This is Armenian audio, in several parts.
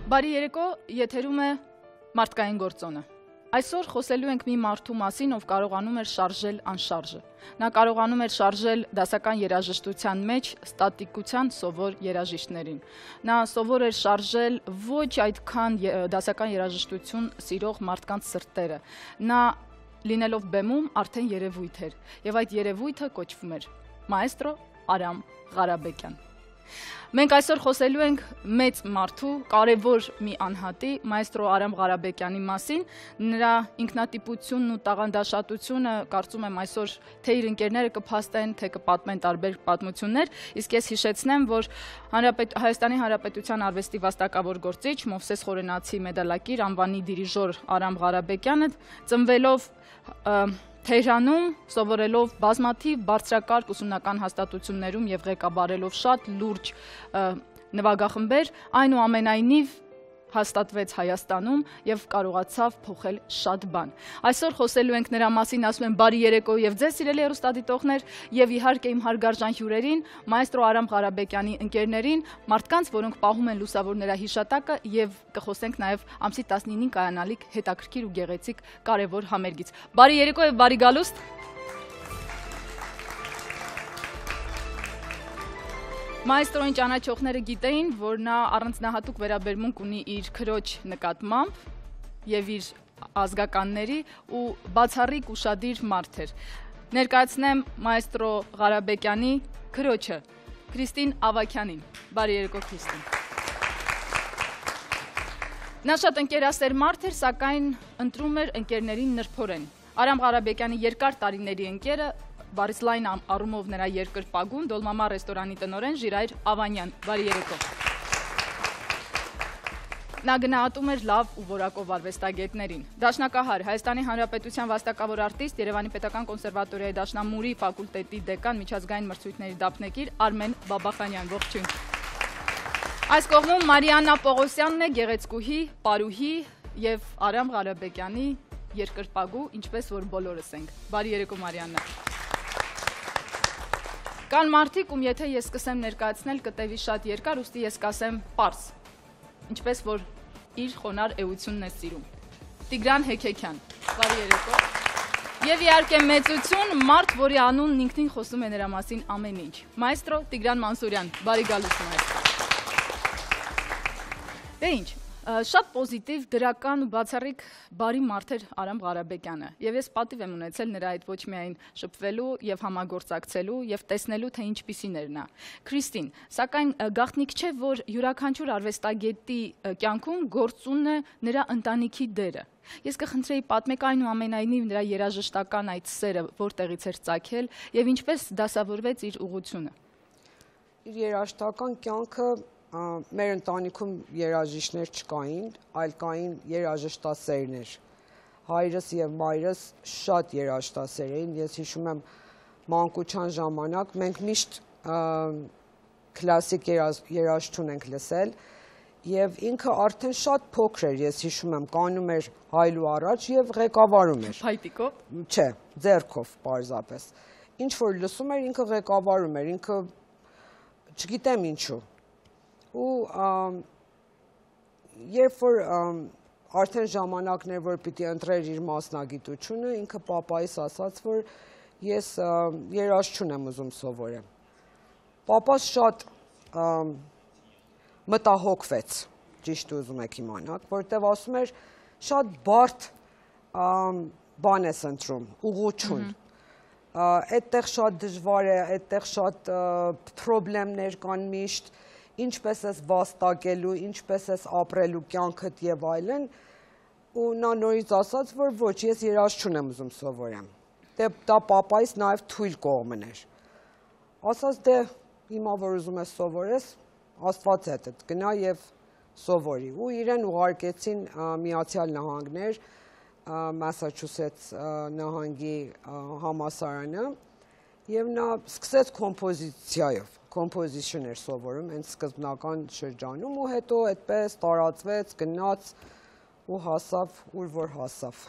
Բարի երեկո, եթերում է մարդկային գործոնը։ Այսօր խոսելու ենք մի մարդու մասին, ով կարողանում էր շարժել անշարժը։ Նա կարողանում էր շարժել դասական երաժշտության մեջ ստատիկության սովոր երաժիշտներին։ Նա սովոր էր շարժել ոչ այդքան դասական երաժշտություն սիրող մարդկանց սրտերը։ Նա լինելով բեմում արդեն երևույթ էր, եւ այդ երևույթը կոչվում էր մաեստրո Արամ Ղարաբեկյան։ Մենք այսօր խոսելու ենք մեծ մարդու, կարևոր մի անհատի, մայստրո Արամ Ղարաբեկյանի մասին, նրա ինքնատիպությունն ու տաղանդաշատությունը կարծում եմ այսօր թե իր ընկերները կփաստեն, թե կպատմեն տարբեր պատմություններ, իսկ ես հիշեցնեմ, որ Հայաստանի Հանրապետության արվեստի վաստակավոր գործիչ Մովսես Խորենացի մեդալակիր անվանի դիրիժոր Արամ Ղարաբեկյանը ծնվելով Թեհրանում, սովորելով բազմաթիվ բարձրակարգ ուսումնական հաստատություններում եւ ղեկավարելով շատ լուրջ նվագախմբեր, այնուամենայնիվ հաստատվեց Հայաստանում եւ կարողացավ փոխել շատ բան։ Այսօր խոսելու ենք նրա մասին, ասում եմ բարի երեկո եւ ձեզ սիրելի հեռուստադիտողներ եւ իհարկե իմ հարգարժան հյուրերին, մայստրո Արամ Ղարաբեկյանի ընկերներին, մարդկանց, որոնք պահում են լուսավոր նրա հիշատակը եւ կխոսենք նաեւ ամսի 19-ին կայանալիք հետաքրքիր ու գեղեցիկ կարևոր համերգից։ Բարի երեկո եւ բարի գալուստ։ Մայստրոին ճանաչողները գիտեին, որ նա առանձնահատուկ վերաբերմունք ունի իր քրոջ նկատմամբ եւ իր ազգականների ու բացառիկ ուշադիր մարդ էր։ Ներկայացնեմ մայստրո Ղարաբեկյանի քրոջը, Քրիստին Ավագյանին։ Բարի երեկո, Քրիստին։ Նա շատ ընկերասեր մարդ էր, սակայն ընտրում էր ընկերներին նրբորեն։ Արամ Ղարաբեկյանի երկար տարիների ընկերը Բարիսլայն առումով նրա երկրպագուն Դոլմամա ռեստորանի տնօրեն Ժիրայր Ավանյան։ Բարի երեկո։ Նա գնահատում էր լավ ու որակով արվեստագետներին։ Դաշնակահար, Հայաստանի Հանրապետության վաստակավոր արտիստ, Երևանի Պետական կոնսերվատորիայի դաշնամուրի ֆակուլտետի դեկան, միջազգային մրցույթների դափնեկիր Արմեն Բաբախանյան։ Ողջույն։ Այս կողմում Մարիաննա Պողոսյանն է, գեղեցկուհի, պարուհի եւ Արամ Ղարաբեկյանի երկրպագու, ինչպես որ բոլորս ենք։ Բարի երեկո, Մարիաննա։ Կան մարդիկ, ում եթե ես սկսեմ ներկայացնել կտևի շատ երկար, ուստի ես կասեմ պարզ, ինչպես որ իր խոնար էությունն է սիրում։ Տիգրան Հեքեքյան, բարի երեկո։ Եվ իհարկե մեծություն, մարդ, որի անունն ինքնին խոսում է նրա մասին ամեն ինչ։ Մայստրո Տիգրան Մանսուրյան, բարի գալուս մայստրո։ Դե ինչ, շատ պոզիտիվ, դրական ու բացառիկ բարի մարդ էր Արամ Ղարաբեկյանը եւ ես պատիվ եմ ունեցել նրա հետ ոչ միայն շփվելու եւ համագործակցելու եւ տեսնելու թե ինչպիսին էր նա։ Քրիստին, սակայն գաղտնիք չէ, որ յուրաքանչյուր արվեստագետի կյանքում գործունն է նրա ընտանիքի դերը։ Ես կխնդրեի պատմեք այնուամենայնիվ նրա երաժշտական այդ սերը որտեղից էր ծագել եւ ինչպես դասավորվեց իր ուղղությունը։ Իր երաժշտական կյանքը մեր ընտանիքում երաժիշտներ չկային, այլ կային երաժշտասերներ։ Հայրս եւ մայրս շատ երաժշտասեր էին, ես հիշում եմ մանկության ժամանակ մենք միշտ կլասիկ երաժշտություն ենք լսել եւ ինքը արդեն շատ փոքր էր, ես հիշում եմ կանում էր հայլու առաջ եւ ղեկավարում էր։ Փայտիկով։ Չէ, ձեռքով պարզապես։ Ինչ որ լսում էր, ինքը ղեկավարում էր, ինքը չգիտեմ ինչու։ Ու երբ որ արդեն ժամանակն էր, որ պիտի ընտրեր իր մասնագիտությունը, ինքը պապայիս ասաց, որ ես երաժշտություն եմ ուզում սովորեմ։ Պապաս շատ մտահոգվեց, ճիշտ ուզում եք իմանալ, որտեղ ասում էր շատ բարդ բան ես ընտրում, ուղղություն։ Այդտեղ շատ դժվար է, այդտեղ շատ խնդիրներ կան միշտ, ինչպես ես վաստակելու, ինչպես ես ապրելու կյանքդ եւ այլն, ու նա նորից ասաց, որ ոչ, ես երաժշտություն եմ ուզում սովորեմ։ Դա պապայիս նաեւ թույլ կողմն էր։ Ասաց դե հիմա որ ուզում ես սովորես, Աստված հետդ գնա եւ սովորի։ Ու իրեն ուղարկեցին Միացյալ Նահանգներ, Մասաչուսեթս նահանգի համալսարանը, եւ նա սկսեց կոմպոզիցիայով, կոմպոզիշն էր սովորում հենց սկզբնական շրջանում ու հետո այդպես տարածվեց, գնաց ու հասավ ուր որ հասավ։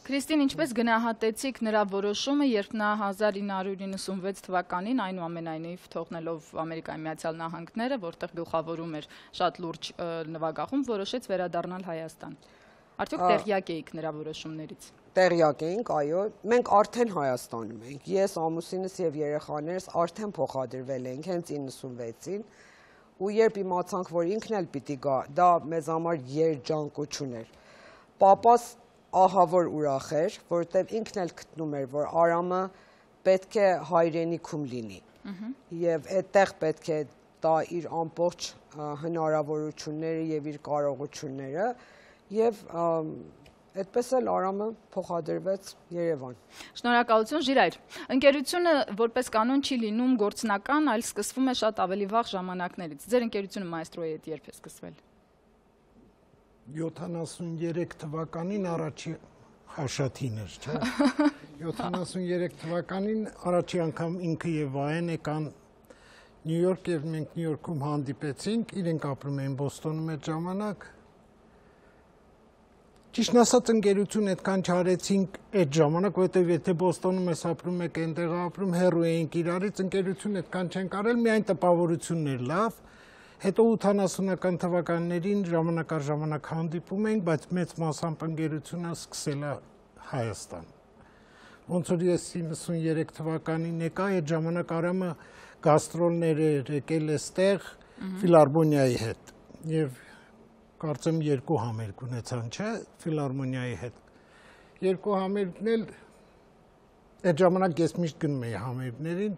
Քրիստին, ինչպես գնահատեցիք նրա որոշումը, երբ նա 1996 թվականին այնուամենայնիվ թողնելով Ամերիկայի Միացյալ Նահանգները, որտեղ գլխավորում էր շատ լուրջ նվագախումբ, որոշեց վերադառնալ Հայաստան։ Արդյոք տեղյակ էիք նրա որոշումներից։ Տեղյակ էինք, այո, մենք արդեն Հայաստանում ենք։ Ես, ամուսինս եւ երեխաներս արդեն փոխադրվել ենք հենց 96-ին, ու երբ իմացանք, որ ինքն էլ պիտի գա, դա մեզ համար երջանկություն էր։ Պապաս ահավոր ուրախ էր, որովհետեւ ինքն էլ գտնում էր, որ Արամը պետք է հայրենիքում լինի։ Եվ այդտեղ պետք է տա իր ամբողջ հնարավորությունները եւ իր կարողությունները, եւ այդպես էլ Արամը փոխադրվեց Երևան։ Շնորհակալություն, Ժիրայր։ Ընկերությունը որպես կանոն չի լինում գործնական, այլ սկսվում է շատ ավելի վաղ ժամանակներից։ Ձեր ընկերությունը մայստրոյի հետ երբ է սկսվել։ 73 թվականին առաջի Հաշաթին էր, չէ՞։ 73 թվականին առաջի անգամ ինքը եւ Վահեն եկան Նյու Յորք եւ մենք Նյու Յորքում հանդիպեցինք, իրենք ապրում էին Բոստոնում այդ ժամանակ։ Ճիշտ ասած ընկերություն այդքան չարեցինք այդ ժամանակ, որովհետև եթե Բոստոնում ես ապրում եք, այնտեղ ապրում, հեռու էինք իրարից, ընկերություն այդքան չենք արել, միայն տպավորությունն էր լավ։ Հետո 80-ական թվականներին ժամանակ առ ժամանակ հանդիպում էինք, բայց մեծ մասամբ ընկերությունը սկսել է Հայաստան։ Ոնց որ ես 93 թվականին եկա, այդ ժամանակ Արամը գաստրոլներ էր եկել էստեղ ֆիլհարմոնիայի հետ եւ կարծեմ երկու համերգ ունեցան, չէ, ֆիլհարմոնիայի հետ։ Երկու համերգն էլ այդ ժամանակ ես միշտ գնում էի համերգներին,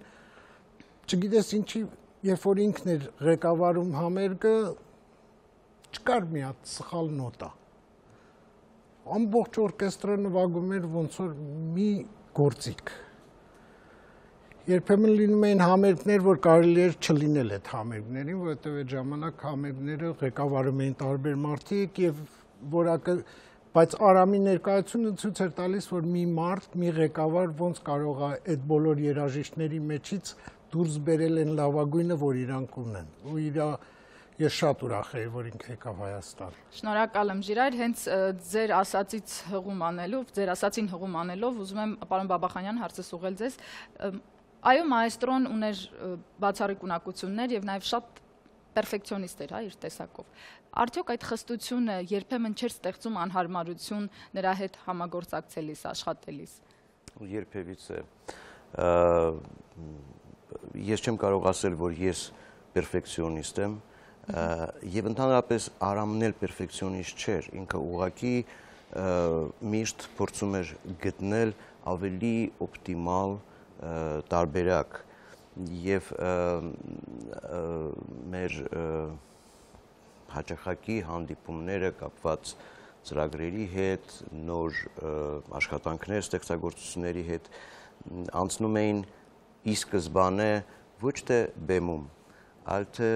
չգիտես ինչի, երբ որ ինքն էր ղեկավարում համերգը, չկար մի հատ սխալ նոտա։ Ամբողջ օրկեստրը նվագում էր ոնց որ մի գործիք։ Երբեմն լինում էին համերգներ, որ կարելի էր չլինել այդ համերգներին, որովհետև այդ ժամանակ համերգները ղեկավարում էին տարբեր մարդիկ եւ որակը, բայց Արամի ներկայությունը ցույց էր տալիս, որ մի մարդ, մի ղեկավար ոնց կարող է այդ բոլոր երաժիշտների մեջից դուրս բերել են լավագույնը, որ իրանք ունեն։ Ու ես շատ ուրախ եի, որ ինքը եկավ Հայաստան։ Շնորհակալ եմ, Ժիրայր, հենց ձեր ասացից հղում անելով, ձեր ասացին հղում անելով, ուզում եմ պարոն Բաբախանյան հարցս ուղղել ձեզ։ Այո, մայստրոն ուներ բացառիկ ունակություններ եւ նաեւ շատ պերֆեկցիոնիստ էր, հա, իր տեսակով։ Արդյոք այդ խստությունը երբեմն չէր ստեղծում անհարմարություն նրա հետ համագործակցելիս, աշխատելիս։ Երբևիցե ես չեմ կարող ասել, որ ես պերֆեկցիոնիստ եմ, եւ ընդհանրապես Արամն էլ պերֆեկցիոնիստ չէր, ինքը ուղղակի միշտ փորձում էր գտնել ավելի օպտիմալ տարբերակ եւ մեր հաճախակի հանդիպումները կապված ծրագրերի հետ, նոր աշխատանքներ, ստեղծագործությունների հետ անցնում էին ի սկզբանե ոչ թե բեմում, այլ թե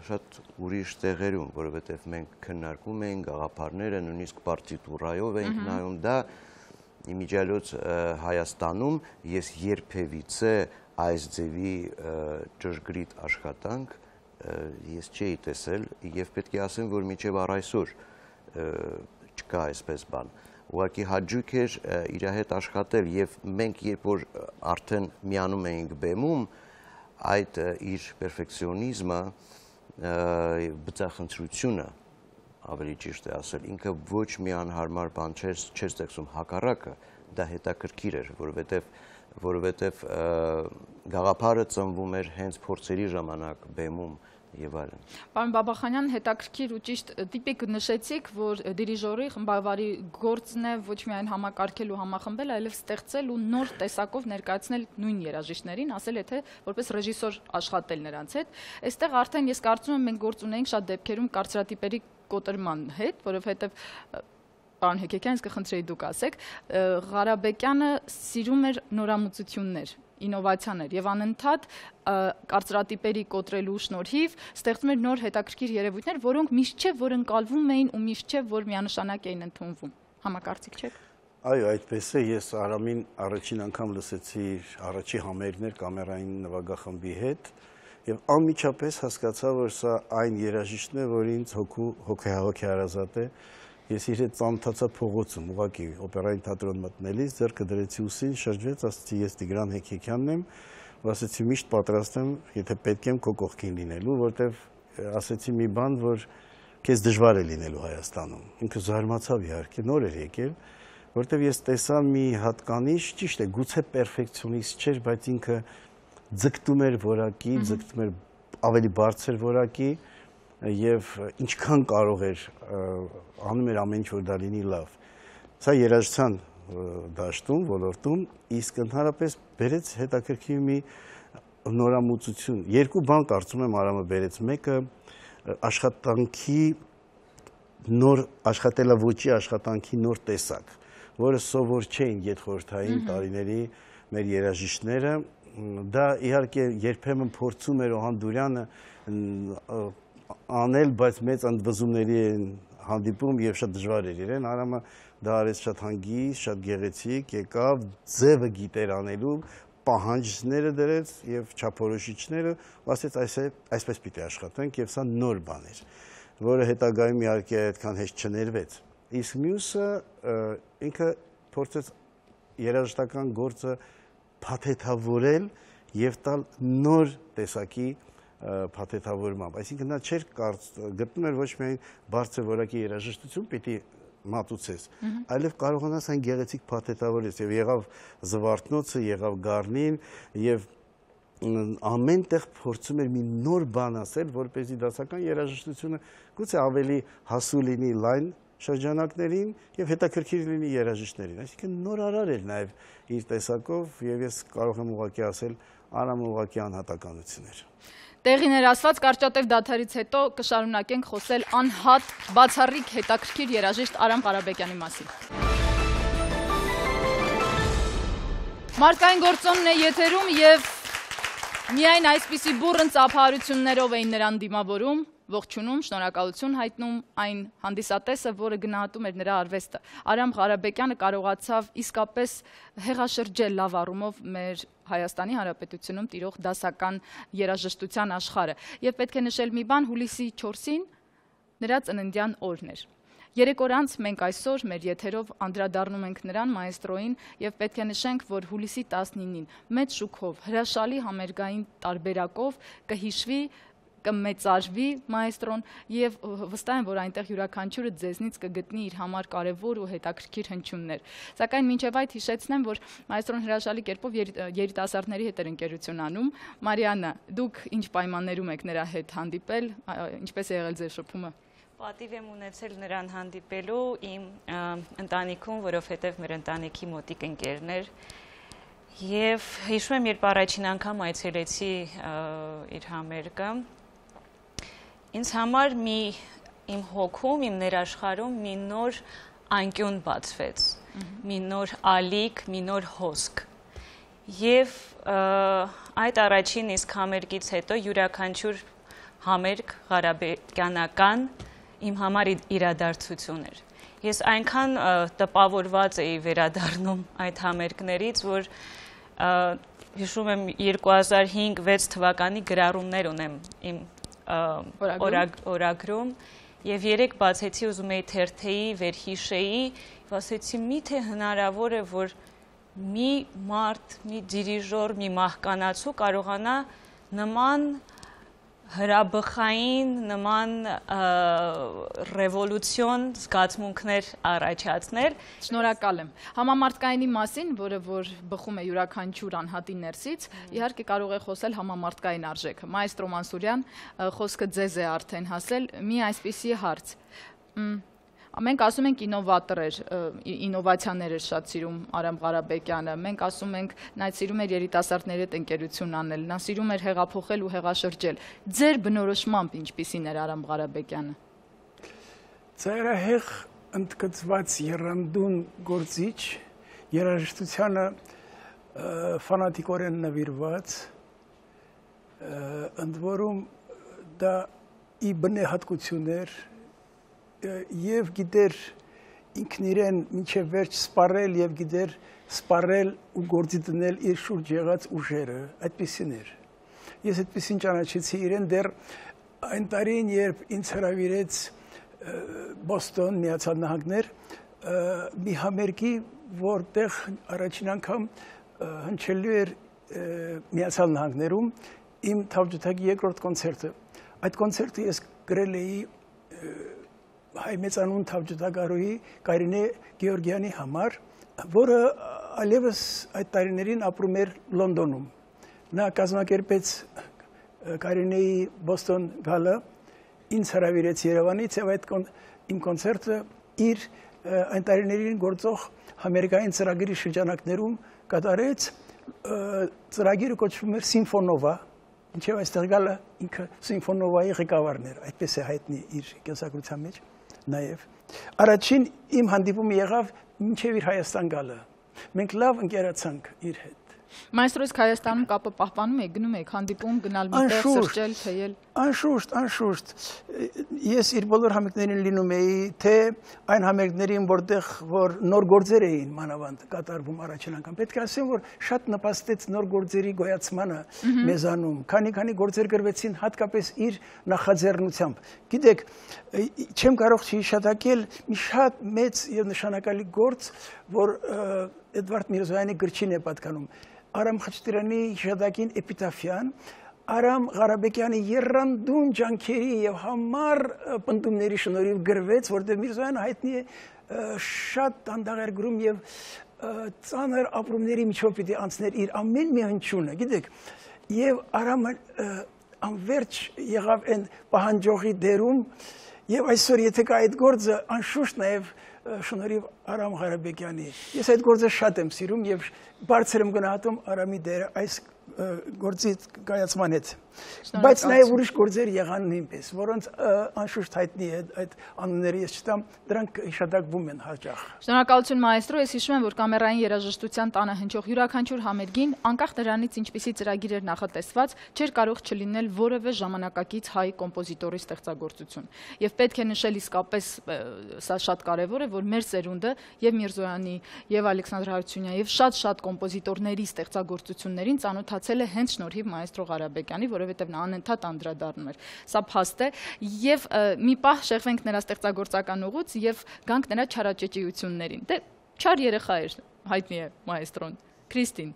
շատ ուրիշ տեղերում, որովհետեւ մենք քննարկում էինք գաղափարները, նույնիսկ պարտիտուրայով էինք նայում, դա իմիջիալոց Հայաստանում ես երբևիցե այս ձևի ճշգրիտ աշխատանք ես չէի տեսել եւ պետք է ասեմ, որ մինչեւ առ այսօր չկա այսպես բան։ Ուղղակի հաճույք էր իր հետ աշխատել եւ մենք երբ որ արդեն միանում էինք բեմում, այդ իր պերֆեկցիոնիզմը, բծախնդրությունը ավելի ճիշտ է ասել, ինքը ոչ մի անհարմար բան չէր ստեղծում, հակառակը դա հետաքրքիր էր, որովհետև գաղափարը ծնվում էր հենց փորձերի ժամանակ բեմում եւ այլն։ Պարոն Բաբախանյան, հետաքրքիր ու ճիշտ տիպիկ նշեցիք, որ դիրիժորի խմբավարի գործն է ոչ միայն համակարգել ու համախմբել, այլև ստեղծել ու նոր տեսակով ներկայացնել նույն երաժիշտներին, ասել եթե որպես ռեժիսոր աշխատել նրանց հետ։ Այստեղ արդեն ես կարծում եմ մենք գործ ունենք շատ դեպքերում կարծրատիպերի կոտրման հետ, որովհետև պարոն Հեկեկյան, ես կխնդրեի դուք ասեք, Ղարաբեկյանը սիրում էր նորամուծություններ, ինովացիաներ եւ անընդհատ կարծրատիպերի կոտրելու շնորհիվ ստեղծում էր նոր հետաքրքիր երևույթներ, որոնք միշտ չէ որ ընկալվում էին ու միշտ չէ որ միանշանակ էին ընդունվում։ Համակարծիք չեք։ Այո, այդպես է, ես Արամին առաջին անգամ լսեցի առաջի համերգներ կամերային նվագախմբի հետ եւ անմիջապես հասկացա, որ սա այն երաժիշտն է, որ ինձ հոգեհարազատ է Ես իր հետ ծանոթացա փողոցում, ուղղակի օպերային թատրոն մտնելիս, ձեռքը դրեցի ուսին, շրջվեց, ասացի ես Տիգրան Հեքիքյանն եմ, ու ասացի միշտ պատրաստ եմ, եթե պետք եմ քո կողքին լինելու, որտեվ ասացի մի բան, որ քեզ դժվար է լինելու Հայաստանում։ Ինքը զարմացավ իհարկե, նոր էր եկել, որտեվ ես տեսա մի հատկանիշ, ճիշտ է, գուցե պերֆեկցիոնիստ չէր, բայց ինքը ձգտում էր որակի, ձգտում էր ավելի բարձր որակի եւ ինչքան կարող էր անում էր ամեն ինչ որ դա լինի լավ։ Սա երաժշտության դաշտում, ոլորտում, իսկ ընդհանրապես բերեց հետաքրքիր մի նորամուծություն։ Երկու բան կարծում եմ Արամը բերեց, մեկը աշխատանքի նոր աշխատելավոճի աշխատանքի նոր տեսակ, որը սովոր չէին յետխորհրդային տարիների մեր երաժիշտները, դա իհարկե երբեմն փորձում էր Օհան Դուրյանը անել, բայց մեծ ընդվզումների են հանդիպում եւ շատ դժվար էր իրեն, Արամը դա արեց շատ հանգիստ, շատ գեղեցիկ, եկավ, ձևը գիտեր անելու, պահանջները դրեց եւ չափորոշիչները, ու ասեց այսպես պիտի աշխատենք եւ սա նոր բան էր, որը հետագայում իհարկե այդքան հեշտ չներվեց։ Իսկ մյուսը ինքը փորձեց երաժշտական գործը փաթեթավորել եւ տալ նոր տեսակի փաթեթավորմամբ, այսինքն նա չէր գտնում էր ոչ միայն բարձր որակի երաժշտություն պիտի մատուցես, այլև կարողանաս այն գեղեցիկ փաթեթավորես եւ եղավ Զվարթնոցը, եղավ Գառնին եւ ամեն տեղ փորձում էր մի նոր բան ասել, որպեսզի դասական երաժշտությունը գուցե ավելի հասու լինի լայն շրջանակներին եւ հետաքրքիր լինի երաժիշտներին, այսինքն նորարար էր նաեւ իր տեսակով եւ ես կարող եմ ուղղակի ասել Արամը ուղղակի անհատականություն էր։ Տեղիներ ասված կարճատև դադարից հետո կշարունակենք խոսել անհատ բացառիկ հետաքրքիր երաժիշտ Արամ Ղարաբեկյանի մասին։ Մարդկային գործոնն է եթերում եւ միայն այսպիսի բուռն ծափահարություններով էին նրան դիմավորում, ողջունում, շնորհակալություն հայտնում այն հանդիսատեսը, որը գնահատում էր նրա արվեստը։ Արամ Ղարաբեկյանը կարողացավ իսկապես հեղաշրջել լավ առումով մեր Հայաստանի Հանրապետությունում տիրող դասական երաժշտության աշխարհը։ Եվ պետք է նշել մի բան, հուլիսի 4-ին նրա ծննդյան օրն էր։ 3 օր անց մենք այսօր մեր եթերով անդրադառնում ենք նրան մայստրոին եւ պետք է նշենք, որ հուլիսի 19-ին մեծ շուքով, հրաշալի համերգային տարբերակով կհիշվի կմեծարվի մայստրոն եւ վստահ եմ, որ այնտեղ յուրաքանչյուրը ձեզնից կգտնի իր համար կարևոր ու հետաքրքիր հնչյուններ։ Սակայն մինչև այդ հիշեցնեմ, որ մայստրոն հրաշալի կերպով երիտասարդների հետ էր ընկերություն անում։ Մարիաննա, դուք ինչ պայմաններում եք նրա հետ հանդիպել, ինչպես է եղել ձեր շփումը։ Պատիվ եմ ունեցել նրան հանդիպելու իմ ընտանիքում, որովհետև մեր ընտանիքի մոտիկ ընկերներ եւ հիշում եմ, երբ առաջին անգամ այցելեցի իր համերգը, ինձ համար իմ հոգում, իմ ներաշխարհում մի նոր անկյուն բացվեց, մի նոր ալիք, մի նոր հոսք։ Եվ այդ առաջին իսկ համերգից հետո յուրաքանչյուր համերգ ղարաբեկյանական իմ համար իրադարձություն էր։ Ես այնքան տպավորված էի վերադառնում այդ համերգներից, որ հիշում եմ 2005-6 թվականի գրառումներ ունեմ իմ օրագրում եւ 3 բացեցի, ուզում էի թերթեի, վերհիշեի, ասեցի միթե հնարավոր է, որ մի մարդ, մի դիրիժոր, մի մահկանացու կարողանա նման հրաբխային, նման ռևոլյուցիոն զգացմունքներ առաջացնել։ Շնորհակալ եմ։ Համամարտկայինի մասին, որը որ բխում է յուրաքանչյուր անհատի ներսից, իհարկե կարող է խոսել համամարտկային արժեքը։ Մայստրո Մանսուրյան, խոսքը ձեզ է արդեն հասել, մի այսպիսի հարց։ Մենք ասում ենք ինովատոր էր, ինովացիաներ էր շատ սիրում Արամ Ղարաբեկյանը, մենք ասում ենք նա սիրում էր երիտասարդների հետ ընկերություն անել, նա սիրում էր հեղափոխել ու հեղաշրջել։ Ձեր բնորոշմամբ ինչպիսին էր Արամ Ղարաբեկյանը։ Ծայրահեղ ընդգծված եռանդուն գործիչ, երաժշտությանը ֆանատիկորեն նվիրված, ընդ որում դա ի բնեհատկություններ եւ գիտեր ինքն իրեն մինչև վերջ սպառել եւ գիտեր սպառել ու գործի դնել իր շուրջ եղած ուժերը, այդպեսին էր։ Ես այդպեսին ճանաչեցի իրեն դեռ այն տարին, երբ ինձ հրավիրեց Բոստոն, Միացյալ Նահանգներ, մի համերգի, որտեղ առաջին անգամ հնչելու էր Միացյալ Նահանգներում իմ թավջութակի երկրորդ կոնցերտը։ Այդ կոնցերտը ես գրել էի հայ մեծանուն թավջութակարուհի Կարինե Գեորգյանի համար, որը այլևս այդ տարիներին ապրում էր Լոնդոնում։ Նա կազմակերպեց Կարինեի Բոստոն գալը, ինձ հրավիրեց Երևանից եւ այդ իմ կոնցերտը իր այն տարիներին գործող ամերիկային ծրագրի շրջանակներում կատարեց, ծրագիրը կոչվում էր Սիմֆոնովա, ինչեւ այստեղ գալը ինքը Սիմֆոնովայի ղեկավարն էր, այդպես է հայտնի իր կենսագրության մեջ նաեւ։ Առաջին իմ հանդիպումը եղավ մինչեւ իր Հայաստան գալը։ Մենք լավ ընկերացանք իր հետ։ Մայստրոյս Հայաստանում կապը պահպանում եք, գնում եք հանդիպում, գնալ միտեղ, սրճել, թեյել։ Անշուշտ, ես իր բոլոր համերգներին լինում էի, թե այն համերգներին, որ նոր գործեր էին մանավանդ կատարվում առաջին անգամ։ Պետք է ասեմ, որ շատ նպաստեց նոր գործերի գոյացմանը մեզանում, քանի գործեր գրվեցին հատկապես իր նախաձեռնությամբ։ Գիտեք, չեմ կարող չհիշատակել մի շատ մեծ եւ նշանակալի գործ, որ Էդվարդ Միրզոյանի գրչին է պատկանում։ Արամ Խաչատրյանի հիշատակին էպիտաֆիան, Արամ Ղարաբեկյանի եռանդուն ջանքերի եւ համառ պնդումների շնորհիվ գրվեց, որտեղ Միրզոյանը հայտնի է շատ դանդաղ էր գրում եւ ծանր ապրումների միջով պիտի անցներ իր ամեն մի հնչյունը, գիտեք, եւ Արամը անverջ եղավ այն պահանջողի դերում եւ այսօր եթե կա այդ գործը անշուշտ նաեւ շնորհիվ Արամ Ղարաբեկյանի։ Ես այդ գործը շատ եմ սիրում եւ բարձր եմ գնահատում Արամի դերը այս գործի կայացման հետ։ Բայց նաև ուրիշ գործեր եղան նույնպես, որոնց անշուշտ հայտնի է այդ անունները ես չտամ, դրանք հիշատակվում են հաճախ։ Շնորհակալություն մայստրո, ես հիշում եմ, որ կամերային երաժշտության տանը հնչող յուրաքանչյուր համերգին, անկախ նրանից ինչպիսի ծրագիր էր նախատեսված, չէր կարող չլինել որևէ ժամանակակից հայ կոմպոզիտորի ստեղծագործություն։ Եվ պետք է նշել իսկապես սա շատ կարևոր է, որ մեր սերունդը եւ Միրզոյանի եւ Ալեքսանդր Հարությունյանի եւ շատ կոմպոզիտորների ստեղծագործություններին ծանոթացել է հենց շնորհիվ մայստրո Ղարաբեկյանի, որովհետև նա անընդհատ անդրադառնում էր։ Սա փաստ է եւ մի պահ շեղվենք նրա ստեղծագործական ուղուց եւ գանք նրա չարաճճիություններին։ Դե չար երեխա էր, հայտնի է մայստրոն։ Քրիստին։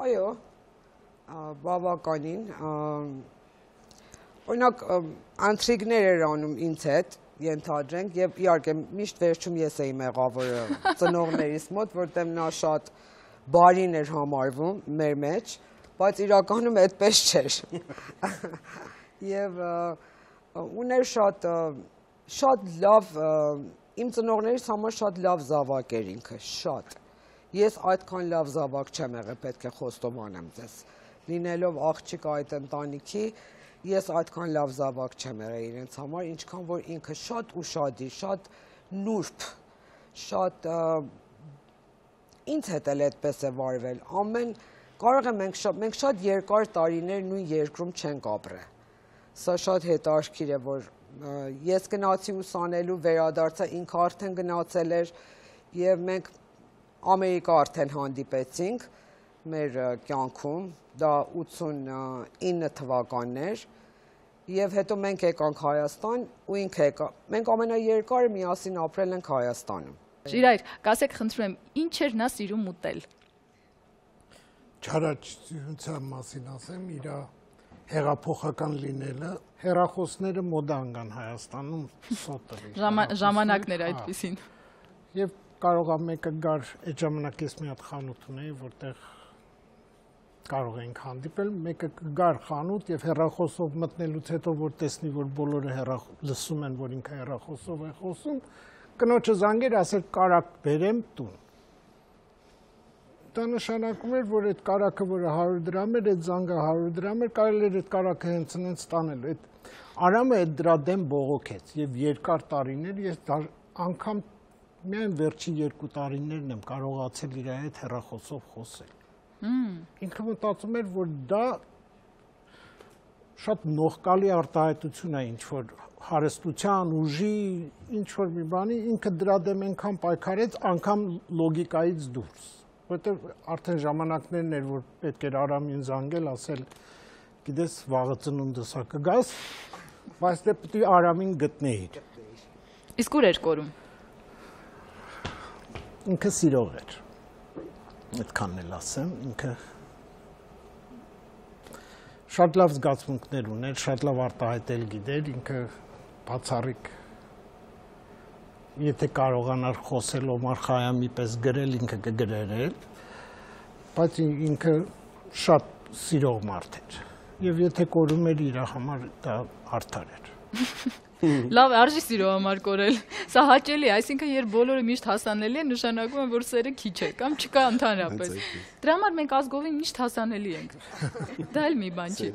Այո, բավականին։ Օրինակ անտրիգներ էր անում ինձ հետ, ենթադրենք, եւ իհարկե միշտ վերջում ես էի մեղավորը ծնողներիս մոտ, որտեղ նա շատ բարին էր համարվում մեր մեջ, բայց իրականում այդպես չէր։ Եվ ուներ շատ լավ, իմ ծնողներիս համար շատ լավ զավակ էր ինքը, շատ։ Ես այդքան լավ զավակ չեմ եղել, պետք է խոստովանեմ ձեզ։ Լինելով աղջիկ այդ ընտանիքի, ես այդքան լավ զավակ չեմ եղել իրենց համար, ինչքան որ ինքը շատ ուշադիր, շատ նուրբ, շատ ինձ հետ էլ այդպես է վարվել, կարող է մենք շատ երկար տարիներ նույն երկրում չենք ապրել, սա շատ հետաքրքիր է, որ ես գնացի ուսանելու, վերադարձա, ինքը արդեն գնացել էր և մենք Ամերիկա արդեն հանդիպեցինք մեր կյանքում, դա 89 թվականներ, և հետո մենք եկանք Հայաստան ու ինքը եկա, մենք ամենաերկարը միասին ապրել ենք Հայաստանում։ Ժիրայր, կասեք խնդրում եմ, ինչ էր նա սիրում ուտել։ Չարաճճիության մասին ասեմ, իր հեղափոխական լինելը, հեռախոսները մոդա անգան Հայաստանում սոտը։ Ժամանակներ այդպիսին։ Եվ կարող է մեկը գար, այդ ժամանակ ես մի հատ խանութ ունեի, որտեղ կարող էինք հանդիպել, մեկը գար խանութ և հեռախոսով մտնելուց հետո, որ տեսնի, որ բոլորը լսում են, որ ինքը հեռախոսով է խոսում, կնոջը զանգեր, ասել կարակ բերեմ տուն։ Դա նշանակում էր, որ այդ կարակը, որը 100 դրամ էր, այդ զանգը 100 դրամ էր, կարելի էր այդ կարակը հենց տանել։ Արամը այդ դրա դեմ բողոքեց և երկար տարիներ, ես անգամ միայն վերջին 2 տարիներն եմ կարողացել իր հետ հեռախոսով խոսել։ Ինքը մտածում էր, որ դա շատ նողկալի արտահայտություն է ինչ-որ հարստության, ուժի, ինչ-որ մի բանի, ինքը դրա դեմ ենքան պայքարեց, անգամ լոգիկայից դուրս, որտեղ արդեն ժամանակներն էր, որ պետք էր Արամին զանգել, ասել, գիտես, վաղը ծնունդս կգաս, բայց դե պետք է Արամին գտնեիր։ Իսկ ուր էր կորում։ Ինքը սիրող էր։ Այդքանն էլ ասեմ, ինքը շատ լավ զգացմունքներ ուներ, շատ լավ արտահայտել գիտեր, ինքը բացառիկ եթե կարողանար խոսել Օմար Խայամի պես գրել, ինքը կգրեր էլ, բայց ինքը շատ սիրող մարդ էր։ Եվ եթե կորում էր իր համար դա արդար էր։ Լավ, արժի սիրո համար կորել։ Սա հաճելի է, այսինքն երբ բոլորը միշտ հասանելի են, նշանակում է, որ սերը քիչ է կամ չկա ընդհանրապես։ Դրա համար մենք ազգովին միշտ հասանելի ենք։ Դա էլ մի բան չի։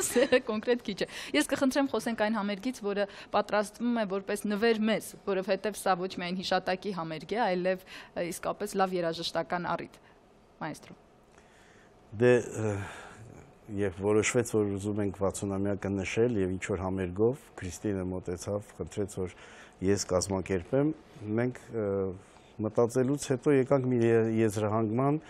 Սերը կոնկրետ քիչ է։ Ես կխնդրեմ խոսենք այն համերգից, որը պատրաստվում է որպես նվեր մեզ, որովհետև սա ոչ միայն հիշատակի համերգ է, այլև իսկապես լավ երաժշտական առիթ։ Մայստրո։ Դե Եվ որոշվեց, որ ուզում ենք 60-ամյակը նշել եւ ինչ որ համերգով Քրիստինը մոտեցավ, խնդրեց, որ ես կազմակերպեմ, մենք մտածելուց հետո եկանք մի եզրահանգման,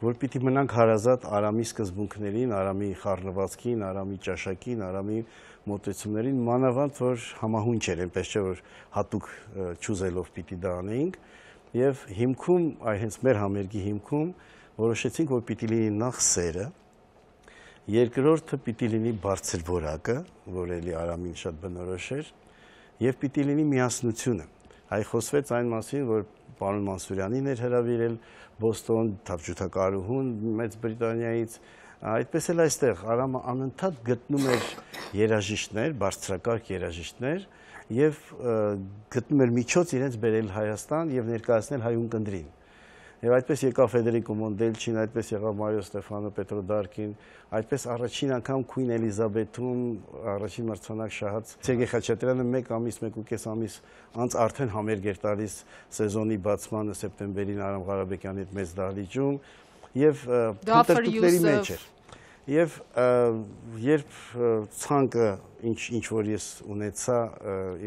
որ պիտի մնանք հարազատ Արամի սկզբունքներին, Արամի խառնվածքին, Արամի ճաշակին, Արամի մոտեցումներին, մանավանդ որ համահունչ էր, այնպես չէ որ հատուկ ճուզելով պիտի դա անեինք եւ հիմքում, հենց մեր համերգի հիմքում որոշեցինք, որ պիտի լինի նախ սերը, երկրորդը պիտի լինի բարձր որակը, որ էլի Արամին շատ բնորոշ էր, եւ պիտի լինի միասնությունը։ Այ խոսվեց այն մասին, որ պարոն Մանսուրյանին էր հրավիրել Բոստոն, թավջութակարուհուն Մեծ Բրիտանիայից, այդպես էլ այստեղ Արամը անընդհատ գտնում էր երաժիշտներ, բարձրակարգ երաժիշտներ եւ գտնում էր միջոց իրենց բերել Հայաստան եւ ներկայացնել հայուն կնդրին։ Եվ այդպես եկավ Ֆեդերիկո Մոնդելչին, այդպես եղավ Մարիո Ստեֆանո Պետրոդարկին, այդպես առաջին անգամ Քույն Էլիզաբեթում առաջին մրցանակ շահած Սերգեյ Խաչատրյանը 1 ամիս, 1.5 ամիս անց արդեն համերգ էր տալիս սեզոնի բացմանը սեպտեմբերին Արամ Ղարաբեկյանի հետ մեծ դահլիճում եւ փոթերթուկների մեջ էր։ Եվ երբ ցանկը ինչ որ ես ունեցա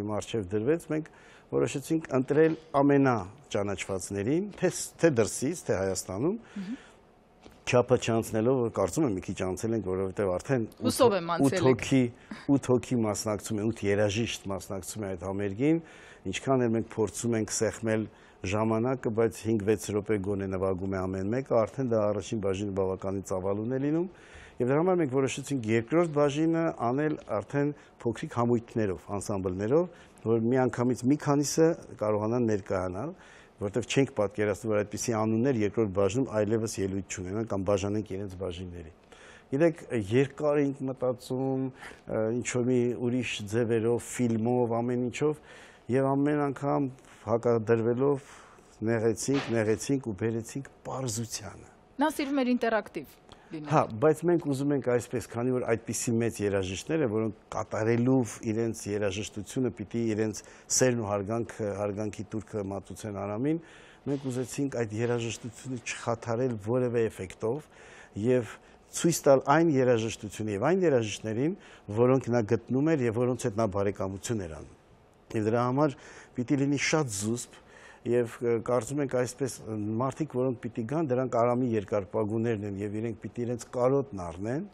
իմ առջև դրվեց, մենք որոշեցինք ընտրել ամենաճանաչվածներին, թե դրսից, թե Հայաստանում, չափը չանցնելով, որ կարծում եմ մի քիչ անցել ենք, որովհետև արդեն 8 հոգի մասնակցում են, 8 երաժիշտ մասնակցում են այդ համերգին, ինչքան էլ մենք փորձում ենք սեղմել ժամանակը, բայց 5-6 րոպե գոնե նվագում է ամեն մեկը, արդեն դա առաջին բաժինը բավականին ծավալուն է լինում, եւ դրա համար մենք որոշեցինք երկրորդ բաժինը անել արդեն փոքրիկ համույթներով, անսամբլներով, որ միանգամից մի քանիսը կարողանան ներկայանալ, որտեղ չենք պատկերացնում, որ այդպիսի անուններ երկրորդ բաժնում այլևս ելույթ չունենան կամ բաժանենք իրենց բաժինների։ Գիտեք, երկար ենք մտածում, ինչ որ մի ուրիշ ձևերով, ֆիլմով, ամեն ինչով, եւ ամեն անգամ հակադրվելով նեղեցինք ու բերեցինք պարզությանը։ Նա սիրում էր ինտերակտիվ լինել։ Հա, բայց մենք ուզում ենք այսպես, քանի որ այդպիսի մեծ երաժիշտներ են, որոնք կատարելով իրենց երաժշտությունը պիտի իրենց սերն ու հարգանքի տուրքը մատուցեն Արամին, մենք ուզեցինք այդ երաժշտությունը չխաթարել որևէ էֆեկտով եւ ցույց տալ այն երաժշտությունը եւ այն երաժիշտներին, որոնք նա գտնում էր եւ որոնց հետ նա բարեկամություն էր անում։ Եվ դրա համար պիտի լինի շատ զուսպ եւ կարծում ենք այսպես մարդիկ, որոնք պիտի գան, դրանք Արամի երկարպագուներն են եւ իրենք պիտի իրենց կարոտն առնեն,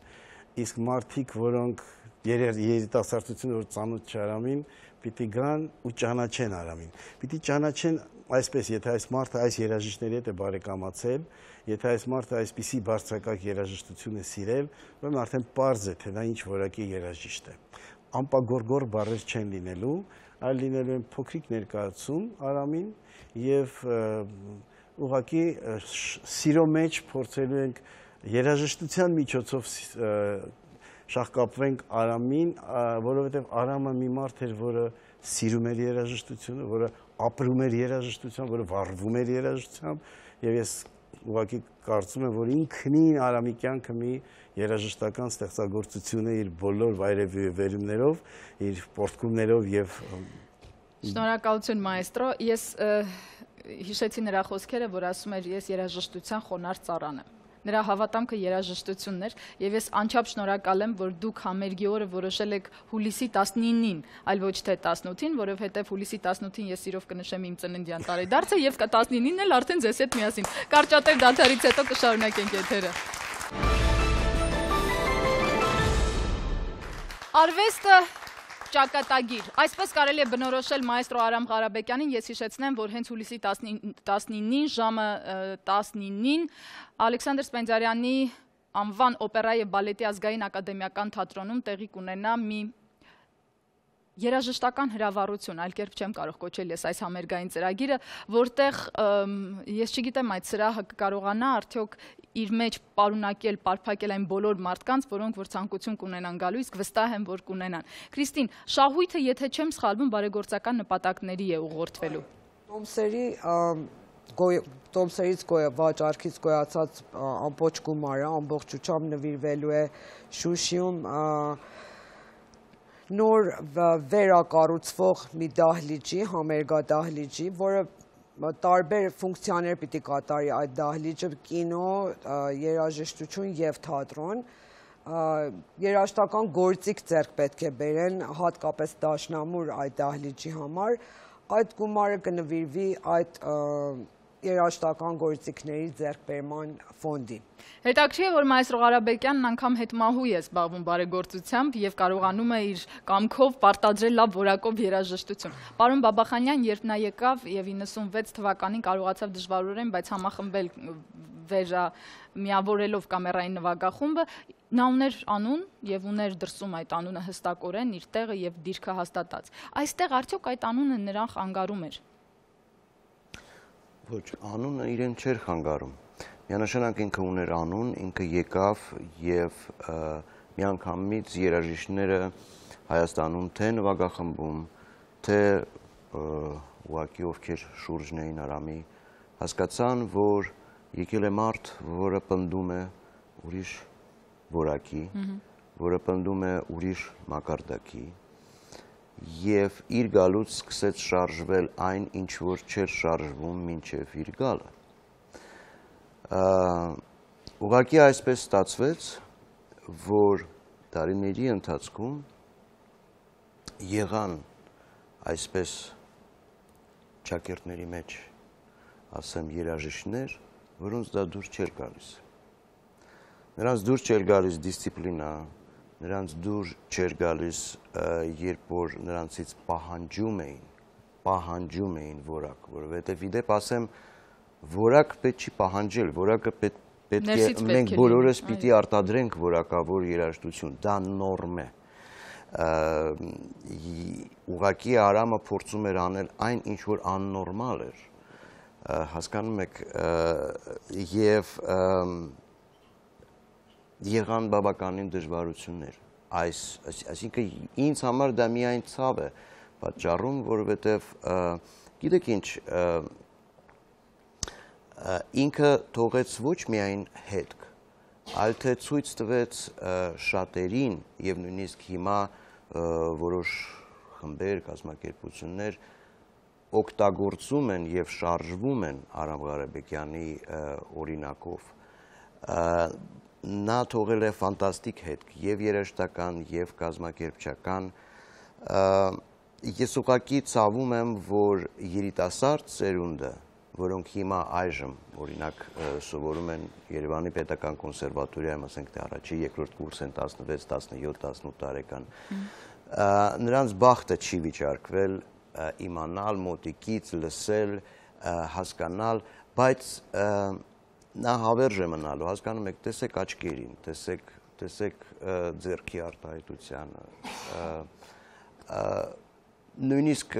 իսկ մարդիկ, որոնք երիտասարդությունը որ ծանոթ չէ Արամին, պիտի գան ու ճանաչեն Արամին։ Պիտի ճանաչեն այսպես, եթե այս մարդը այս երաժիշտների հետ է բարեկամացել, եթե այս մարդը այսպիսի բարձրակարգ երաժշտություն է սիրել, ուրեմն արդեն պարզ է, թե նա ինչ որակի երաժիշտ է։ Ամպագորգոր բառեր չեն լինելու, այլ լինելու են փոքրիկ ներկայացում Արամին եւ ուղղակի սիրո մեջ փորձելու ենք երաժշտության միջոցով շահկապվենք Արամին, որովհետեւ Արամը մի մարդ էր, որը սիրում էր երաժշտությունը, որը ապրում էր երաժշտությամբ, որը վառվում էր երաժշտությամբ եւ ես ուղղակի կարծում եմ, որ ինքնին Արամի կյանքը մի երաժշտական ստեղծագործություն է իր բոլոր վայրեվերումներով, իր պորտկումներով եւ Շնորհակալություն մայստրո, ես հիշեցի նրա խոսքերը, որ ասում էր ես երաժշտության խոնարհ ծառան եմ։ Նրա հավատամքը երաժշտությունն էր եւ ես անչափ շնորհակալ եմ, որ դուք համերգի օրը որոշել եք հուլիսի 19-ին, այլ ոչ թե 18-ին, որովհետեւ հուլիսի 18-ին ես սիրով կնշեմ իմ ծննդյան տարեդարձը եւ 19-ին էլ արդեն ձեզ հետ միասին։ Կարճատև դադարից հետո կշարունակենք եթերը։ Արվեստը ճակատագիր։ Այսպես կարելի է բնորոշել մայստրո Արամ Ղարաբեկյանին, ես հիշեցնեմ, որ հենց հուլիսի 19-ին ժամը 19-ին Ալեքսանդր Սպենդիարյանի անվան օպերայի եւ բալետի ազգային ակադեմիական թատրոնում տեղի կունենա մի երաժշտական հրավառություն, այլ կերպ չեմ կարող կոչել ես այս համերգային ծրագիրը, որտեղ ես չգիտեմ այդ սրահը կկարողանա արդյոք իր մեջ պարունակել, պարփակել այն բոլոր մարդկանց, որոնք որ ցանկություն կունենան գալու, իսկ վստահ եմ, որ կունենան։ Քրիստին, շահույթը, եթե չեմ սխալվում, բարեգործական նպատակների է ուղղորդվելու։ Տոմսերից վաճառքից գոյացած ամբողջ գումարը ամբողջությամբ նվիրվելու է Շուշիում նոր վերակառուցվող մի դահլիճի, համերգադահլիճի, որը տարբեր ֆունկցիաներ պիտի կատարի այդ դահլիճը՝ կինո, երաժշտություն եւ թատրոն, երաժշտական գործիք ձեռք պետք է բերեն, հատկապես դաշնամուր այդ դահլիճի համար, այդ գումարը կնվիրվի այդ երաժշտական գործիքների ձեռքբերման ֆոնդի։ Հետաքրքիր է, որ մայստրո Ղարաբեկյանն անգամ հետմահու է զբաղվում բարեգործությամբ եւ կարողանում է իր կամքով պարտադրել լավ որակով երաժշտություն։ Պարոն Բաբախանյան, երբ նա եկավ եւ 96 թվականին կարողացավ դժվարորեն, բայց համախմբել միավորելով կամերային նվագախումբը, նա ուներ անուն եւ ուներ դրսում այդ անունը հստակորեն իր տեղը եւ դիրքը հաստատած։ Այստեղ արդյոք այդ անունը նրան խանգարում էր։ Ոչ, անունը իրեն չէր խանգարում։ Միանշանակ ինքը ուներ անուն, ինքը եկավ եւ միանգամից երաժիշտները Հայաստանում թե նվագախմբում, թե ուղղակի ովքեր շուրջն էին Արամի, հասկացան, որ եկել է մարդ, որը պնդում է ուրիշ որակի, որը պնդում է ուրիշ մակարդակի, եւ իր գալուց սկսեց շարժվել այն, ինչ որ չէր շարժվում մինչև իր գալը։ Ուղղակի այսպես ստացվեց, որ տարիների ընթացքում եղան այսպես ճակերտների մեջ, ասեմ, երաժիշտներ, որոնց դա դուր չէր գալիս։ Նրանց դուր չէր գալիս դիսցիպլինա, նրանց դուր չէր գալիս, երբ որ նրանցից պահանջում էին որակ, որովհետև իդեպ ասեմ, որակ պետք չի պահանջել, որակը պետք է մենք բոլորս պիտի արտադրենք որակավոր երաժշտություն, դա նորմ է։ Ուղղակի Արամը փորձում էր անել այն, ինչ որ աննորմալ էր, հասկանում եք, եւ եղան բավականին դժվարություններ, այսինքն ինձ համար դա միայն ցավ է պատճառում, որովհետև գիտեք ինչ, ինքը թողեց ոչ միայն հետք, այլ թե ցույց տվեց շատերին եւ նույնիսկ հիմա որոշ խմբեր, կազմակերպություններ օգտագործում են եւ շարժվում են Արամ Ղարաբեկյանի օրինակով, նա թողել է ֆանտաստիկ հետք եւ երաժշտական եւ կազմակերպչական, ես ուղղակի ցավում եմ, որ երիտասարդ սերունդը, որոնք հիմա այժմ օրինակ սովորում են Երևանի Պետական կոնսերվատորիայում, ասենք թե առաջի, երկրորդ կուրս են 16, 17, 18 տարեկան, նրանց բախտը չի վիճարկվել իմանալ, մոտիկից լսել, հասկանալ, բայց նա հավերժ է մնալու, հասկանում եք, տեսեք աչքերին, տեսեք ձեռքի արտահայտությանը, նույնիսկ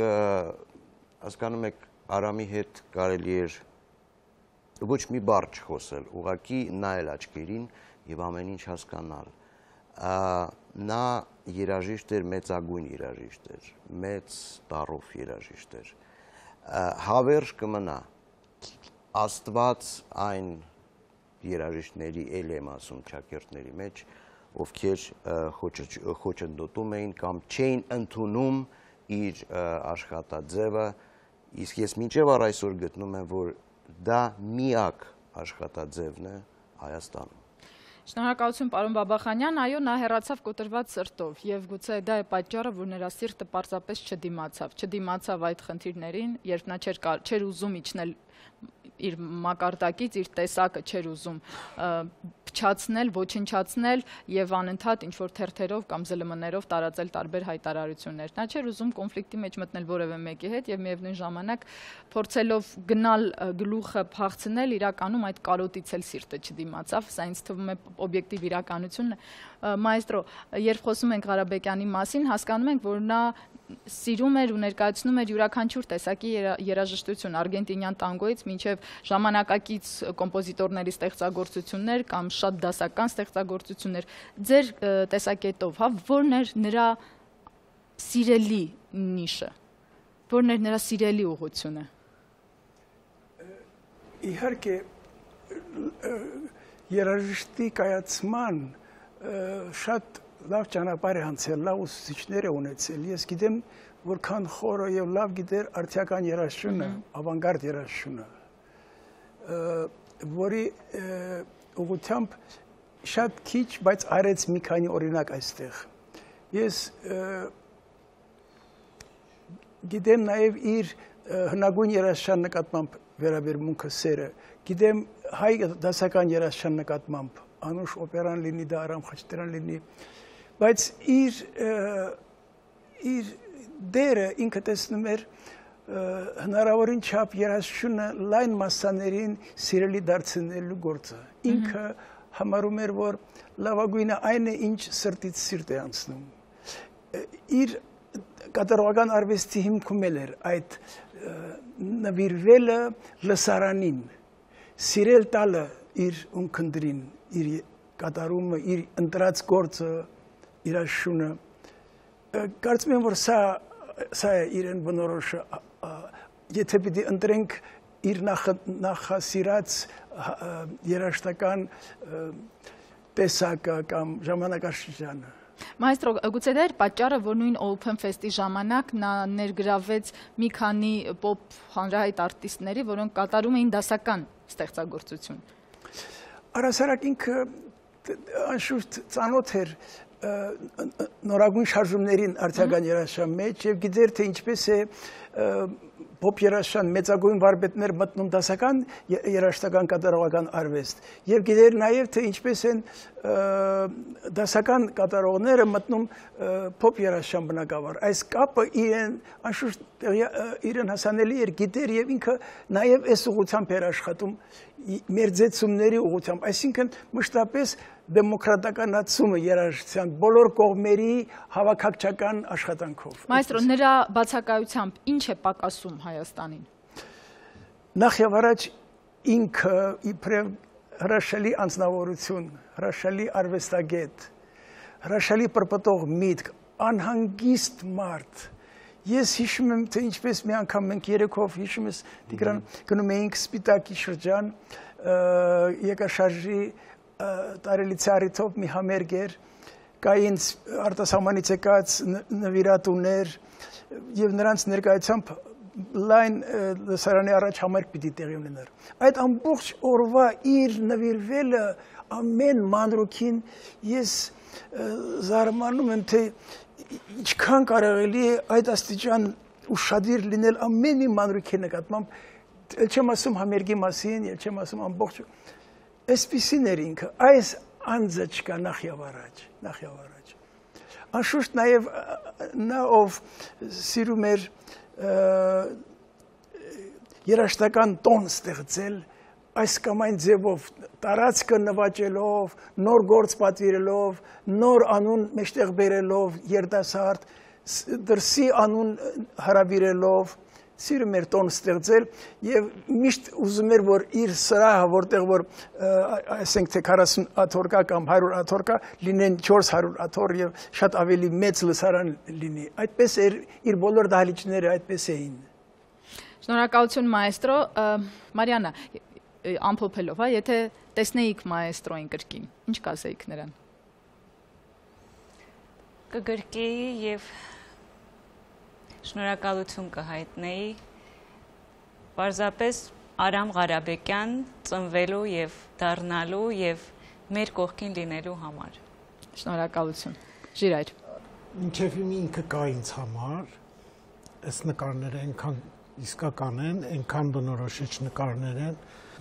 հասկանում եք Արամի հետ կարելի էր ոչ մի բառ չխոսել, ուղղակի նայել աչքերին եւ ամեն ինչ հասկանալ։ Նա երաժիշտ էր, մեծագույն երաժիշտ էր, մեծ տարով երաժիշտ էր, հավերժ կմնա, Աստված այն երաժիշտների, էլ եմ ասում, ճակերտների մեջ, ովքեր խոչընդոտում էին կամ չէին ընդունում իր աշխատաձևը, իսկ ես մինչև առ այսօր գտնում եմ, որ դա միակ աշխատաձևն է Հայաստանում։ Շնորհակալություն, պարոն Բաբախանյան, այո, նա հեռացավ կոտրված սրտով եւ գուցե դա է պատճառը, որ նրա սիրտը պարզապես չդիմացավ այդ խնդիրներին, երբ նա չէր ուզում իջնել իր մակարդակից, իր տեսակը չէր ուզում փչացնել, ոչնչացնել եւ անընդհատ ինչ որ թերթերով կամ ԶԼՄ-ներով տարածել տարբեր հայտարարություններ։ Նա չէր ուզում կոնֆլիկտի մեջ մտնել որևէ մեկի հետ եւ միևնույն ժամանակ փորձելով գնալ գլուխը փախցնել, իրականում այդ կարոտից էլ սիրտը չդիմացավ։ Սա ինձ թվում է օբյեկտիվ իրականությունն է։ Մայստրո, երբ խոսում ենք Ղարաբեկյանի մասին, հասկանում ենք, որ նա սիրում էր ու ներկայացնում էր յուրաքանչյուր տեսակի երաժշտություն, արգենտինյան տանգոից մինչև ժամանակակից կոմպոզիտորների ստեղծագործություններ կամ շատ դասական ստեղծագործություններ։ Ձեր տեսակետով, հա, որն էր նրա սիրելի նիշը, որն էր նրա սիրելի ուղղությունը։ Իհարկե երաժշտի կայացման շատ լավ ճանապարհ է անցել, լավ ուսուցիչներ է ունեցել։ Ես գիտեմ, որքան խորը եւ լավ գիտեր արդյական երաժշտությունը, ավանգարդ երաժշտությունը, որի ուղղությամբ շատ քիչ, բայց արեց մի քանի օրինակ այստեղ։ Ես գիտեմ նաեւ իր հնագույն երաժշտության նկատմամբ վերաբերմունքը սերը, գիտեմ հայ դասական երաժշտության նկատմամբ, անուշ օպերան լինի, դա Արամ Խաչատրյան լինի, բայց իր դերը ինքը տեսնում էր հնարավորին չափ երաժշտությունը լայն մասսաներին սիրելի դարձնելու գործը։ Ինքը համարում էր, որ լավագույնը այն է, ինչ սրտից սիրտ է անցնում։ Իր կատարողական արվեստի հիմքում էր այդ նվիրվելը լսարանին, սիրել տալը իր ունքնդրին, իր կատարումը, իր ընտրած գործը, երաժշտությունը։ Կարծում եմ, որ սա է իրեն բնորոշը, եթե պիտի ընտրենք իր նախասիրած երաժշտական տեսակը կամ ժամանակաշրջանը։ Մայստրո, գուցե դա էր պատճառը, որ նույն Open Fest-ի ժամանակ նա ներգրավեց մի քանի pop հանրահայտ արտիստների, որոնք կատարում էին դասական ստեղծագործություն։ Առհասարակ ինքը անշուշտ ծանոթ էր նորագույն շարժումներին արդյական երաժշտության մեջ եւ գիտեր թե ինչպես է pop երաժշտության մեծագույն վարպետներ մտնում դասական երաժշտական կատարողական արվեստ եւ գիտեր նաեւ թե ինչպես են դասական կատարողները մտնում pop երաժշտության բնակավար։ Այս կապը իրեն անշուշտ իրեն հասանելի էր գիտեր եւ ինքը նաեւ այս ուղղությամբ էր աշխատում մեր ձեցումների ուղղությամբ, այսինքն մշտապես դեմոկրատականացումը երաժշտության բոլոր կողմերի հավաքակչական աշխատանքով։ Մայստրո, նրա բացակայությամբ ինչ է պակասում Հայաստանին։ Նախ եւ առաջ ինքը իբրև հրաշալի անձնավորություն, հրաշալի արվեստագետ, հրաշալի պրպտող միտք, անհանգիստ մարդ։ Ես հիշում եմ, թե ինչպես մի անգամ մենք երեքով հիշում ես Տիգրան գնում էինք Սպիտակի շրջան, Եկաշարժի տարելիցի առիթով մի համերգ էր, կային արտասահմանից եկած նվիրատուներ եւ նրանց ներկայությամբ լայն լսարանի առաջ համերգ պիտի տեղի ունենար։ Այդ ամբողջ օրվա իր նվիրվելը ամեն մանրուքին ես զարմանում եմ, թե ինչքան կարելի է այդ աստիճան ուշադիր լինել ամեն մի մանրուքի նկատմամբ, ել չեմ ասում համերգի մասին, ել չեմ ասում ամբողջ այսպիսին էր ինքը, այս անձը չկա նախ եւ առաջ։ Անշուշտ նաեւ նա ով սիրում էր երաժշտական տոն ստեղծել, այս կամ այն ձևով տարածքը նվաճելով, նոր գործ պատվիրելով, նոր անուն մեջտեղ բերելով, երիտասարդ դրսի անուն հրավիրելով, սիրում էր տոն ստեղծել եւ միշտ ուզում էր, որ իր սրահը, որտեղ որ ասենք թե 40 աթոռ կա կամ 100 աթոռ կա, լինեն 400 աթոռ եւ շատ ավելի մեծ լսարան լինի։ Այդպես էր իր բոլոր դահլիճները այդպես էին։ Շնորհակալություն մայստրո, Մարիանա, ամփոփելով, հա, եթե տեսնեիք մայստրոին կրկին, ինչ կասեիք նրան։ Կգրկեի եւ շնորհակալություն կհայտնեի պարզապես Արամ Ղարաբեկյան ծնվելու եւ դառնալու եւ մեր կողքին լինելու համար։ Շնորհակալություն։ Ժիրայր։ Մինչև ինքը կա ինձ համար, այս նկարները այնքան իսկական են, այնքան բնորոշիչ նկարներ են։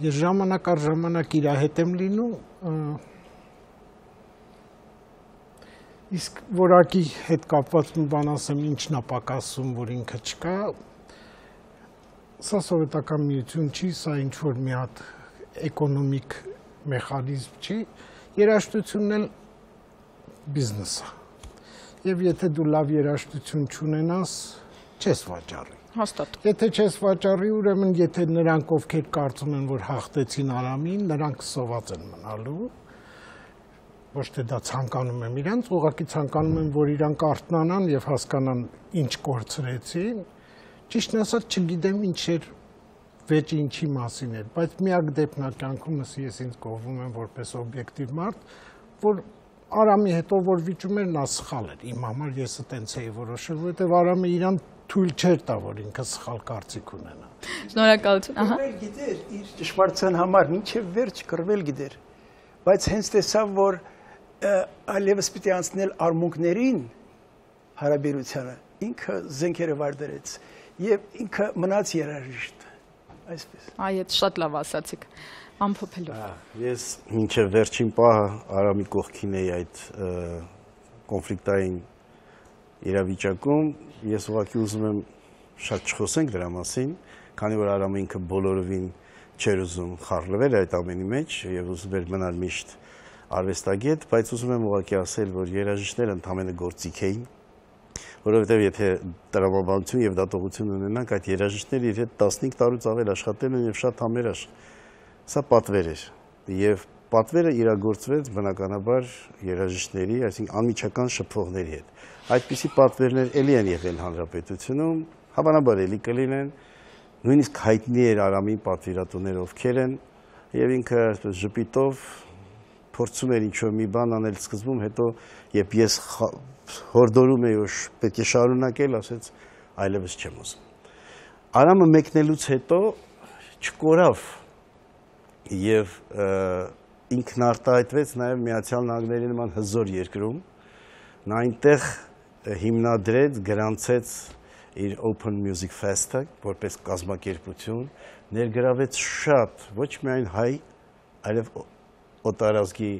Ես ժամանակ առ ժամանակ իր հետ եմ լինում, Իսկ որակի հետ կապված մի բան ասեմ, ինչն է պակասում, որ ինքը չկա, սա սովետական միություն չի, սա ինչ-որ մի հատ էկոնոմիկ մեխանիզմ չի, երաժշտությունն էլ բիզնես է։ Եվ եթե դու լավ երաժշտություն չունենաս, չես վաճառի։ Հաստատ։ Եթե չես վաճառի, ուրեմն եթե նրանք, ովքեր կարծում են, որ հաղթեցին Արամին, նրանք սոված են մնալու, ոչ թե դա ցանկանում եմ իրանց, ուղղակի ցանկանում եմ, որ իրանք արթնանան եւ հասկանան ինչ կորցրեցին։ Ճիշտն ասած, չգիտեմ ինչ էր վեճը ինչի մասին էր, բայց միակ դեպքն է կյանքումս ես ինձ գովում եմ որպես օբյեկտիվ մարդ, որ Արամի հետո որ վիճում էր, նա սխալ էր։ Իմ համար ես այտենց էի որոշել, որովհետեւ Արամը իրան թույլ չէր տա, որ ինքը սխալ կարծիք ունենա։ Շնորհակալություն, ահա։ Կռվել գիտեր իր ճշմարտության համար մինչև վերջ կռվել գիտեր, բայց հենց տեսավ, որ այլևս պիտի անցնել արմունկներին հարաբերությանը, ինքը զենքերը վարդերեց եւ ինքը մնաց երաժիշտ, այսպես։ Այ այդ շատ լավ ասացիք, ամփոփելով։ Ես մինչև վերջին պահը Արամի կողքին էի այդ կոնֆլիկտային իրավիճակում, ես ուղղակի ուզում եմ շատ չխոսենք դրա մասին, քանի որ Արամը ինքը բոլորովին չէր ուզում խառնվել այդ ամենի մեջ եւ ուզում էր մնալ միշտ արվեստագետ, բայց ուզում եմ ուղղակի ասել, որ երաժիշտները ընդհանրապես գործիք էին, որովհետեւ եթե տրամաբանություն եւ դատողություն ունենանք, այդ երաժիշտները իր հետ 15 տարուց ավել աշխատել են եւ շատ համերաշխ։ Սա պատվեր էր եւ պատվերը իրագործվեց բնականաբար երաժիշտների, այսինքն անմիջական շփողների հետ։ Այդպիսի պատվերներ ելի են եղել հանրապետությունում, հավանաբար ելի կլինեն, նույնիսկ հայտնի էր Արամի պատվիրատուները ովքեր են եւ ինքը այսպես ժպիտով փորձում էր ինչ-որ մի բան անել սկզբում, հետո երբ ես հորդորում էի, որ պետք է շարունակել, ասեց այլևս չեմ ուզում։ Արամը մեկնելուց հետո չկորավ եւ ինքն արտահայտվեց նաեւ Միացյալ Նահանգների նման հզոր երկրում, նա այնտեղ հիմնադրեց, գրանցեց իր Open Music Fest-ը որպես կազմակերպություն, ներգրավեց շատ ոչ միայն հայ, այլև օտարազգի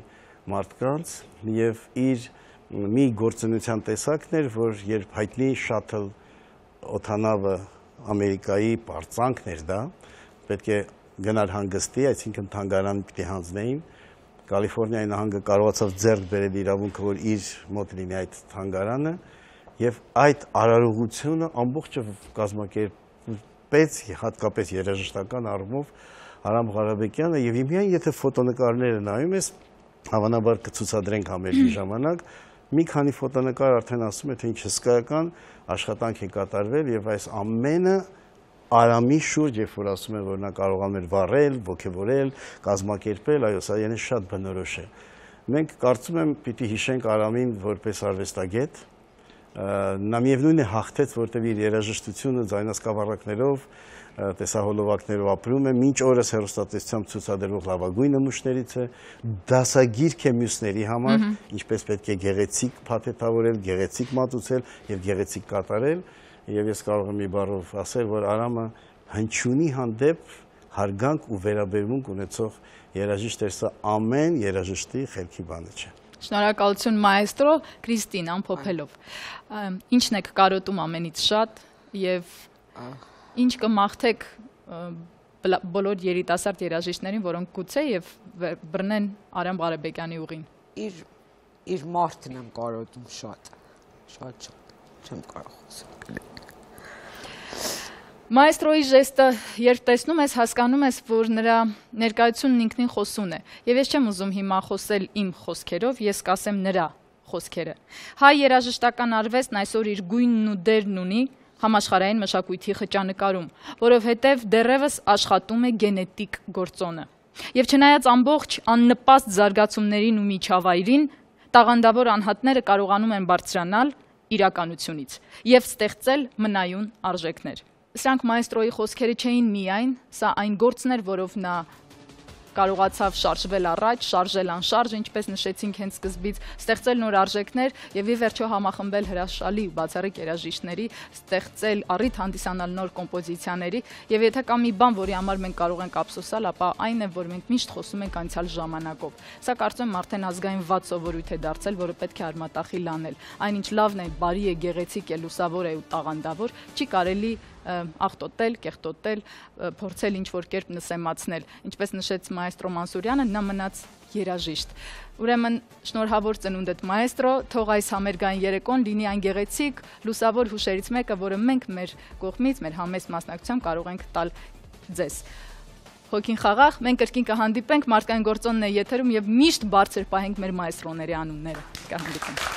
մարդկանց եւ իր մի գործունեության տեսակն էր, որ երբ հայտնի շաթլ օդանավը Ամերիկայի պարծանքն էր դա, պետք է գնար հանգստի, այսինքն թանգարան պիտի հանձնեին, Կալիֆոռնիայի նահանգը կարողացավ ձեռք բերել իրավունքը, որ իր մոտ լինի այդ թանգարանը, եւ այդ արարողությունը ամբողջը կազմակերպեց հատկապես երաժշտական առումով Արամ Ղարաբեկյանը եւ միայն եթե ֆոտոնկարները նայում ես, հավանաբար կցուցադրենք համերգի ժամանակ, մի քանի ֆոտոնկար արդեն ասում է, թե ինչ հսկայական աշխատանք է կատարվել եւ այս ամենը Արամի շուրջ, երբ որ ասում են, որ նա կարողանում էր վառել, ոգևորել, կազմակերպել, այո, սա յենի շատ բնորոշ է։ Մենք կարծում եմ պիտի հիշենք Արամին որպես արվեստագետ, նա միևնույն է հաղթեց, որտեղ իր երաժշտությունը ձայնասկավառակներով, տեսահոլովակներով ապրում է, մինչ օրս հեռուստատեսությամբ ցուցադրվող լավագույն նմուշներից է, դասագիրք է մյուսների համար, ինչպես պետք է գեղեցիկ փաթեթավորել, գեղեցիկ մատուցել եւ գեղեցիկ կատարել, եւ ես կարող եմ մի բառով ասել, որ Արամը հնչյունի հանդեպ հարգանք ու վերաբերմունք ունեցող երաժիշտ էր, սա ամեն երաժշտի խելքի բանը չէ։ Շնորհակալություն մայստրո, Կրիստին, ամփոփելով։ Ինչն եք կարոտում ամենից շատ եւ ինչ կմաղթեք բոլոր երիտասարդ երաժիշտներին, որոնք գուցե եւ բռնեն Արամ Ղարաբեկյանի ուղին։ Իր մարդն եմ կարոտում շատ չեմ կարող ասել։ Մայստրոյի ժեստը, երբ տեսնում ես, հասկանում ես, որ նրա ներկայությունն ինքնին խոսուն է։ Եվ ես չեմ ուզում հիմա խոսել իմ խոսքերով, ես կասեմ նրա խոսքերը։ Հայ երաժշտական արվեստն այսօր իր գույնն ու դերն ունի համաշխարհային մշակույթի խճանկարում, որովհետև դեռևս աշխատում է գենետիկ գործոնը։ Եվ չնայած ամբողջ աննպաստ զարգացումներին ու միջավայրին, տաղանդավոր անհատները կարողանում են բարձրանալ իրականությունից եւ ստեղծել մնայուն արժեքներ։ Սրանք մայստրոյի խոսքերը չէին միայն, սա այն գործն էր, որով նա կարողացավ շարժվել առայջ, շարժել անշարժ, ինչպես նշեցինք հենց սկզբից, ստեղծել նոր արժեքներ եւ ի վերջո համախմբել հրաշալի բացառիկ երաժիշտների, ստեղծել առիթ հանդիսանալ նոր կոմպոզիցիաների եւ եթե կա մի բան, որի համար մենք կարող ենք ափսոսալ, ապա այն է, որ մենք միշտ խոսում ենք անցյալ ժամանակով։ Սա կարծում եմ արդեն ազգային վատ սովորույթ է դարձել, որը պետք է արմատախիլ անել։ Այնինչ լավն է, բարի է, գեղեցիկ է, լուսավոր է ու տաղանդավոր, չի կարելի աղտոտել, կեղտոտել, փորձել ինչ-որ կերպ նսեմացնել։ Ինչպես նշեց մայստրո Մանսուրյանը, նա մնաց երաժիշտ։ Ուրեմն շնորհավոր ծնունդդ մայստրո, թող այս համերգային երեկոն լինի այն գեղեցիկ, լուսավոր հուշերից մեկը, որը մենք մեր կողմից, մեր համեստ մասնակցությամբ կարող ենք տալ ձեզ։ Հոգին խաղաղ, մենք կրկին կհանդիպենք, մարդկային գործոնն է եթերում եւ միշտ բարձր պահենք մեր մայստրոների անունները։ Կհանդիպենք։